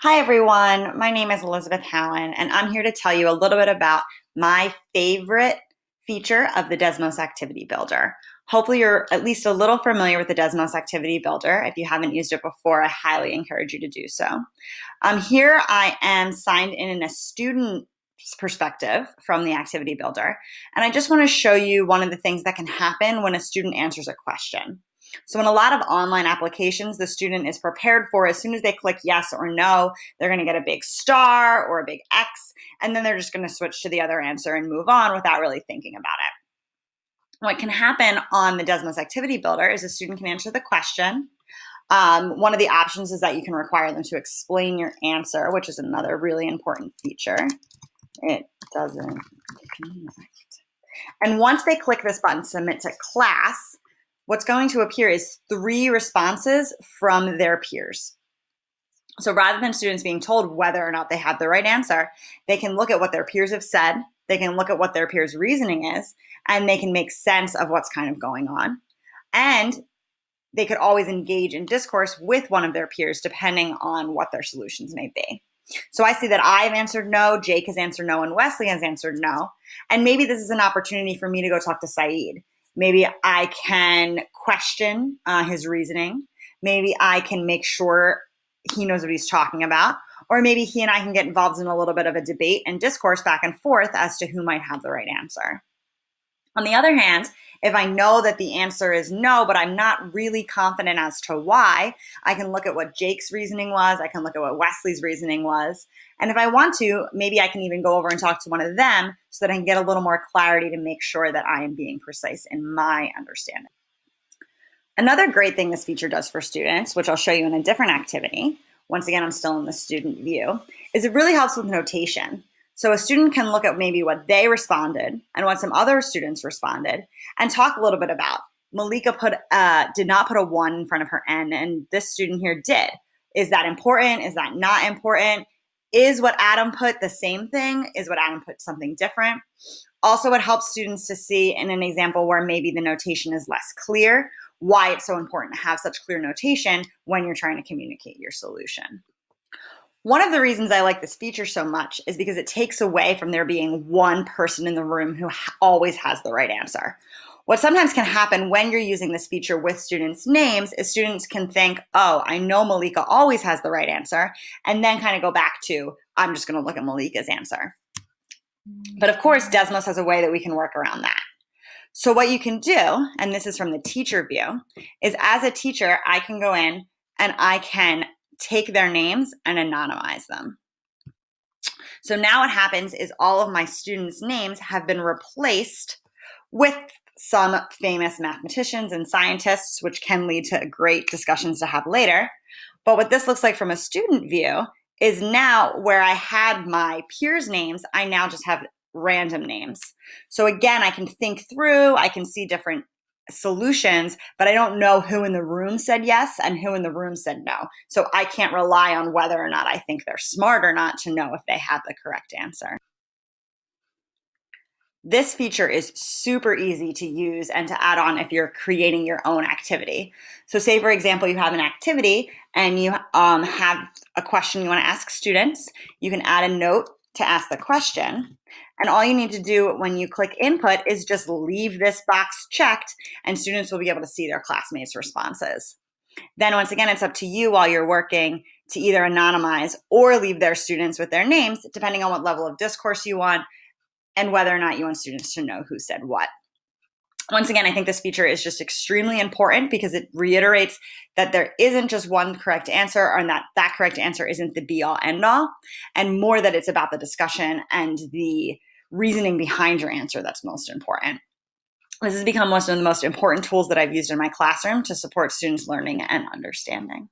Hi, everyone. My name is Elizabeth Howen, and I'm here to tell you a little bit about my favorite feature of the Desmos Activity Builder. Hopefully, you're at least a little familiar with the Desmos Activity Builder. If you haven't used it before, I highly encourage you to do so. Here I am signed in a student perspective from the Activity Builder, and I just want to show you one of the things that can happen when a student answers a question. So in a lot of online applications, the student is prepared for as soon as they click yes or no, they're going to get a big star or a big X, and then they're just going to switch to the other answer and move on without really thinking about it. What can happen on the Desmos Activity Builder is a student can answer the question. One of the options is that you can require them to explain your answer, which is another really important feature. It doesn't connect. And once they click this button, submit to class, what's going to appear is 3 responses from their peers. So rather than students being told whether or not they have the right answer, they can look at what their peers have said, they can look at what their peers' reasoning is, and they can make sense of what's kind of going on. And they could always engage in discourse with one of their peers depending on what their solutions may be. So I see that I've answered no, Jake has answered no, and Wesley has answered no. And maybe this is an opportunity for me to go talk to Saeed. Maybe I can question his reasoning. Maybe I can make sure he knows what he's talking about. Or maybe he and I can get involved in a little bit of a debate and discourse back and forth as to who might have the right answer. On the other hand, if I know that the answer is no, but I'm not really confident as to why, I can look at what Jake's reasoning was. I can look at what Wesley's reasoning was. And if I want to, maybe I can even go over and talk to one of them so that I can get a little more clarity to make sure that I am being precise in my understanding. Another great thing this feature does for students, which I'll show you in a different activity, once again, I'm still in the student view, is it really helps with notation. So a student can look at maybe what they responded and what some other students responded and talk a little bit about. Malika did not put a 1 in front of her N, and this student here did. Is that important? Is that not important? Is what Adam put the same thing? Is what Adam put something different? Also, it helps students to see in an example where maybe the notation is less clear, why it's so important to have such clear notation when you're trying to communicate your solution. One of the reasons I like this feature so much is because it takes away from there being one person in the room who always has the right answer. What sometimes can happen when you're using this feature with students' names is students can think, oh, I know Malika always has the right answer, and then kind of go back to, I'm just going to look at Malika's answer. But of course, Desmos has a way that we can work around that. So what you can do, and this is from the teacher view, is as a teacher, I can go in and I can take their names and anonymize them. So now what happens is all of my students' names have been replaced with some famous mathematicians and scientists, which can lead to great discussions to have later. But what this looks like from a student view is now where I had my peers' names, I now just have random names. So again, I can think through, I can see different solutions, but I don't know who in the room said yes and who in the room said no. So I can't rely on whether or not I think they're smart or not to know if they have the correct answer. This feature is super easy to use and to add on if you're creating your own activity. So say, for example, you have an activity and you have a question you want to ask students. You can add a note to ask the question. And all you need to do when you click input is just leave this box checked and students will be able to see their classmates' responses. Then once again, it's up to you while you're working to either anonymize or leave their students with their names, depending on what level of discourse you want and whether or not you want students to know who said what. Once again, I think this feature is just extremely important because it reiterates that there isn't just one correct answer and that correct answer isn't the be-all, end-all, and more that it's about the discussion and the reasoning behind your answer that's most important. This has become one of the most important tools that I've used in my classroom to support students' learning and understanding.